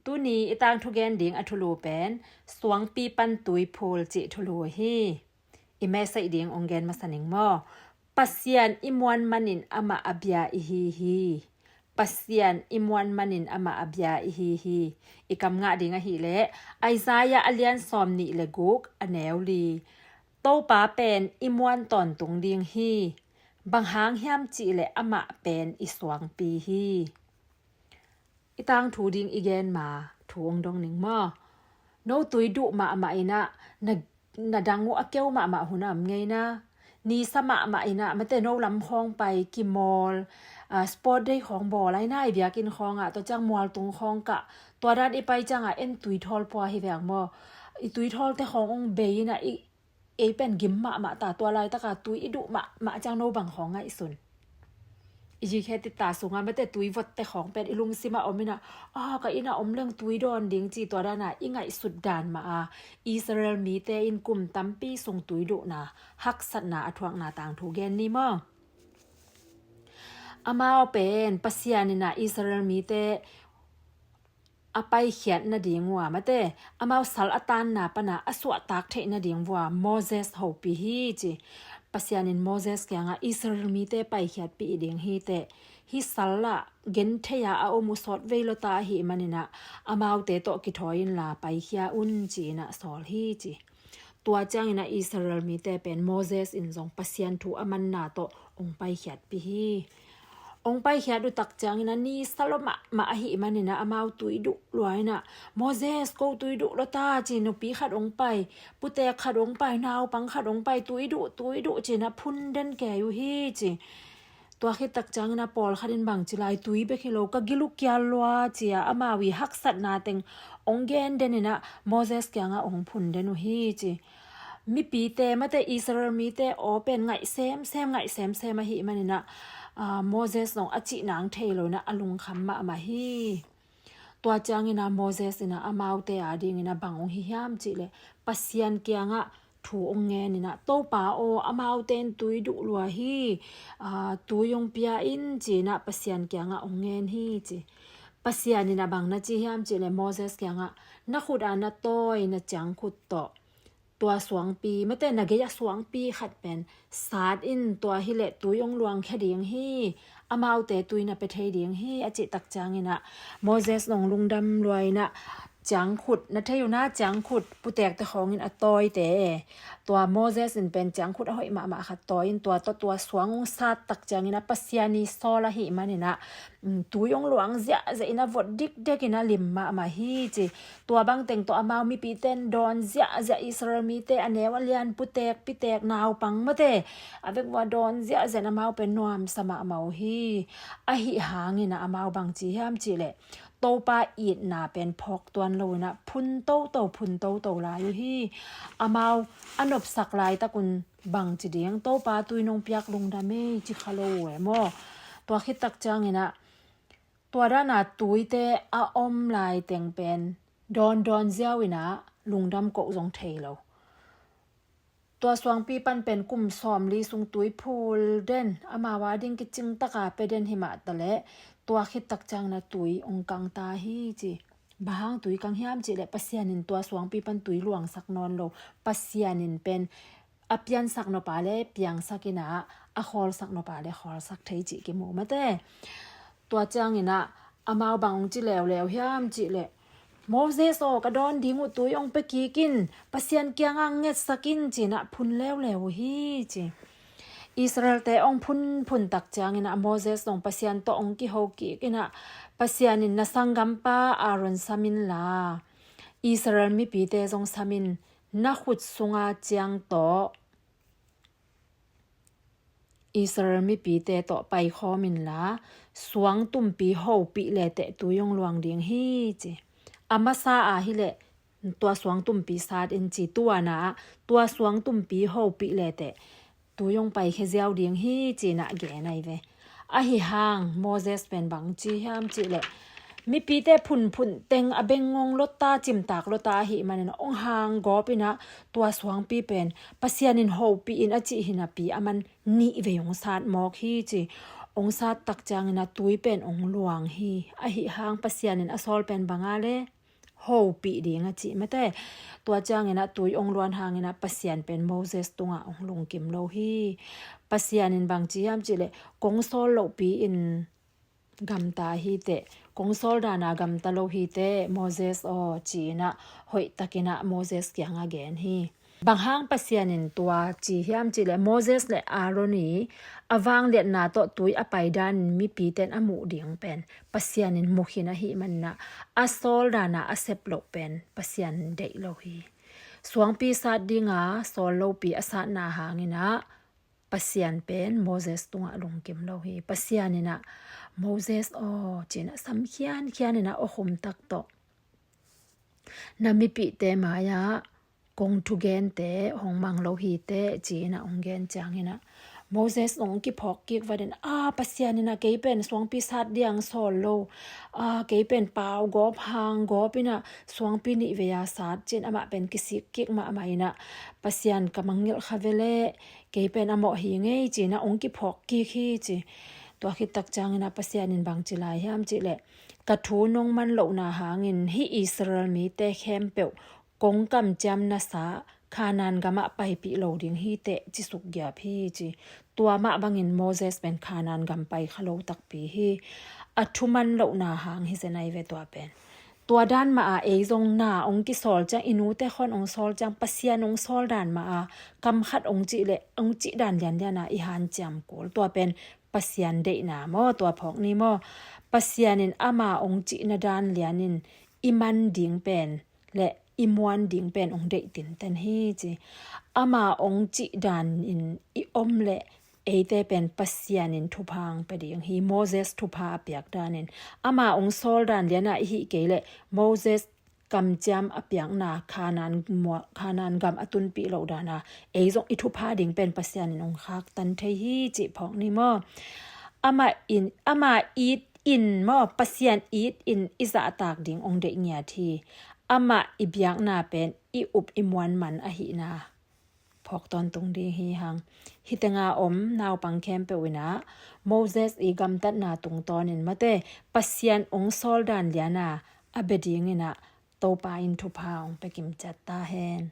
ตุนีอีตางทุเกนดิงอัทุลูเป็นสวงปีปันตุยพูลจิทุลูฮีอีแม่ใส่ดิงองเกนมาสนิงมอปัสยันอิมวันมันินอามาอับยาอิฮีปัสยันอิมวันมันินอามาอับยาอิฮีอีกำงะดิงอะฮีเลไอซายาอเลียนซอมนิเลกุกอเนวลีโตปาเป็นอิมวันตอนตุงดิงฮีบางหางห้ามจิเลอามาเป็นอีสวงปีฮีอีตางถูดิงอีเกนมาถูองดองหนึ่งมอโนตุยดุมาอามาอินะนาดังงูอเกวมาหุนามไงนะนี่สมาอินะมันแต่โนลำคองไปกิมอลสปอร์ตได้ของบ่อไรน่าเบียกินของตัวจังมอลตรงของกะตัวรัดอีไปจังเอ็นตุยทอลปัวให้แบกมออีตุยทอลแต่ขององเบยนะอีเป็นกิมมาตาตัวไรตะกะตุยอีดุมาจังโนบังของไงสุนอีจีแค่ติดตาสูงไม่แต่ตุยวัดแต่ของเป็นอีลุงซิมาอมินะก็อีน่ะอมเรื่องตุยดอนดิงจีตัวด้านน่ะอีไงสุดด่านมาอิสราเอลมีแต่อินกลุ่มตั้มปีส่งตุยดุนะฮักสัตนาอทวงนาต่างถูกแกนนี่มั้งอามาเป็นปัสยานินะอิสราเอลมีแต่อาไปเขียนนาดิงว่ามาแต่อามาสัลอตานนาปนาอสวตักเทนาดิงว่าโมเสสฮูปีฮีจีปัสยานินโมเสสแกงอิสราเอลมีแต่ไปเขียนปีดิงฮีแต่ฮิสัลละเกนเทียอาอมุสอดเวลตาฮีมันนี่นะอามาเตโตกิทอยินลาไปเขียอุนจีนะสอลฮีจีตัวจังนะอิสราเอลมีแต่เป็นโมเสสอินซงปัสยานทูอามันนาโตองไปเขียนปีฮีองไปเขียดูตักจังนะนี่สลมาหิมันนี่นะอามาตุยดุลอยนะโมเสสก็ตุยดุลตาจีนปีขัดองไปปุเตขัดองไปนาวปังขัดองไปตุยดุจีนะพุนเดนแกอยู่ฮีจีตัวคิดตักจังนะปอลขัดินบังจิไลตุยเบคิโลก็กิลุกยาลัวจีอามาวิฮักสัตนาเต็งองเกนเดนนี่นะโมเสสแกงองพุนเดนุฮีจีมีปีเตมาแต่อิสราเอลมีแต่โอเป็นไงเซมไงเซมมาหิมันนี่นะโมเสสน้องอจินางเทโลนะอลุงคำมาฮีตัวจังนะโมเสสนะอามาวเตอาดิงนะบังองฮิยามจิเลปัสยันเกียงะถูองเงนี่นะโตปาโออามาวเตนตุยดุลัวฮีตุยงเปียอินจีนะปัสยันเกียงะองเงนฮีจีปัสยันนี่นะบังนะจิยามจิเลโมเสสเกียงะนักขุดานะโตยนะจังขุดโตตัวสวงปีไม่แต่นักยะสวงปีขัดเป็นศาสตร์อินตัวฮิเลตุยงลวงแค่เดียงฮีอามาเอาแต่ตุยนะไปเทเดียงฮีอจิตักจังนะโมเสสนองลุงดำรวยนะจังขุดนะเทอยู่หน้าจังขุดปุแตกแต่ของอินอตอยแต่ตัวโมเสสเป็นจังขุดเอาหิมาขัดตอยอินตัวสวงศาสตร์ตักจังนะปัสยานีซอละหิมันนะตุยงหลวงเจะอินะวดดิกเด็กนะลิมมาฮีจีตัวบางเต็งตัวอามามีปีเต้นดอนจะอิสราเอลมีเตอันเนวเลียนปุแตกปิแตกนาวปังมาเตอเวกว่าดอนจะนะมาเป็นนวมสมาเมาฮีอหิหางินะอามาบางจีห้ามจีเลโตปาอีดนาเป็นพอกตัวนโลนะพุนโตพุนโตลายอยู่ฮีอามาอนบสักลายตะกุนบังจีเดียงโตปาตุยนงเปียกลงดาเมจิคาโลเอโมตัวคิดตักจังนะตัวด้านหน้าตุยเตอาอมลายเต็งเป็นดอนเจ้าวินะลุงดำก็จงเทโลตัวสวงปีปันเป็นกลุ่มซอมลีสุงตุยพูลเดนอามาวาดิงกิจิงตะกาไปเดนหิมะตะเลตัวคิดตักจังนะตุยองกังตาฮีจีบางตุยกังหิมจีเลปัสยานินตัวสวงปีปันตุยหลวงสักนอนโลปัสยานินเป็นอเปียนสักนปาเลเปียงสักินะอคอลสักนปาเลคอลสักเทจิกิโมมาเตตัวจังนะอามาวบางจีแล้วหิมจีเลโมเสสกระดอนดิงุตุยองไปกีกินปัสยันเกียงเง็ดสกินจีนะพุนแล้วฮีจีอิสราเอลแต่องพุนตักจางนะโมเสสองปัสยันโตองกิโฮกิกินะปัสยันินนะสังกัมปาอารอนสามินลาอิสราเอลมีปีเตจงสามินนักขุดสุงาจางโตอิสราเอลมีปีเตโตไปขอมินลาสวงตุมปีโฮปีเลเตตุยงลวงเดียงฮีจีอามาซาฮิเลตัวสวงตุ่มปีศาจเอ็นจีตัวนะตัวสวงตุ่มปีโฮปีเลเตตัวยงไปแค่เจ้าเดียงฮีจีนะแกไหนเวอะฮิฮังโมเสสเป็นบังจีฮามจีเลมีปีเตพุนเต็งอเบงงงลตตาจิมตากลตตาหิมันนองหางกอปินะตัวสวงปีเป็นปัสยานินโฮปีอินอจิหินาปีอามันนี่เวยงศาสตร์มอกฮีจี องซาตักจางนะตุยเป็นองหลวงฮีa hi hang pasianin asol pen bangale ho pi dinga chi mate tua changena tui ong luan hangena pasian pen Moses tunga ong lung kim lo hi pasianin bang chi yam chi le kong sol lo pi in gam ta hi te kong sol dana gam ta lo hi te Moses o chi na hoi takina Moses kyang again hi bang hang pasianin tua chi hiam chi le Moses le Aaroni awang le na to tui apai dan mi pi ten amu ding pen pasianin mukhina hi manna asol dana asep lo pen pasian dei lo hi suang pi sa dinga sol lo pi asa na hangina pasian pen Moses tunga lungkim lo hi pasianina Moses o china sam khianina ohum tak to nami pi te maya kong tu gen te hong mang lo hi te china ong gen changina Moses ong ki phok ki waden pasianina ke pen swang pi sat diang sol lo ke pen pau gop hang gopina swang pi ni veya sat chin ama pen kisik kik ma maina pasian kamangil khavele ke pen amo hi ngei china ong ki phok ki khi chi to khi tak changina pasianin bang chilai hiam chi le ka thu nong man lo na hangin hi Israel mi te khem pe kong kam jam na sa khanan gama pai pi lo ding hi te chi suk gya phi chi tua ma bangin Moses ben khanan gam pai khalo tak pi hi athuman lo na hang hi senai ve to pen tua dan ma a ezong na ong ki sol cha inu te khon ong sol chang pasian ong sol dan ma a kam khat ong chi le ong chi dan lian liana i han cham kol tua pen pasian de na mo tua phok ni mo pasianin ama ong chi na dan lianin iman ding pen le imuan ding pen ong de tin ten hi chi ama ong chi dan in I om le eite pen pasianin thupang peding hi Moses thupa piak danin ama ong sol dan liana hi kele Moses kam jam apyang na khanan gam atun pi lo dana eizong I thupa ding pen pasianin ong khak tan thei hi chi phok ni mo ama eat in mo pasian eat in iza tak ding ong de nya thi ama ibyak na pen I up imwan man a hi na phok ton tung di hi hang hitenga om naw pang khem pe wina Moses I gam tat na tung ton in mate pasian ong sol dan liana abeding ina to pa in thu paung pekim chat ta hen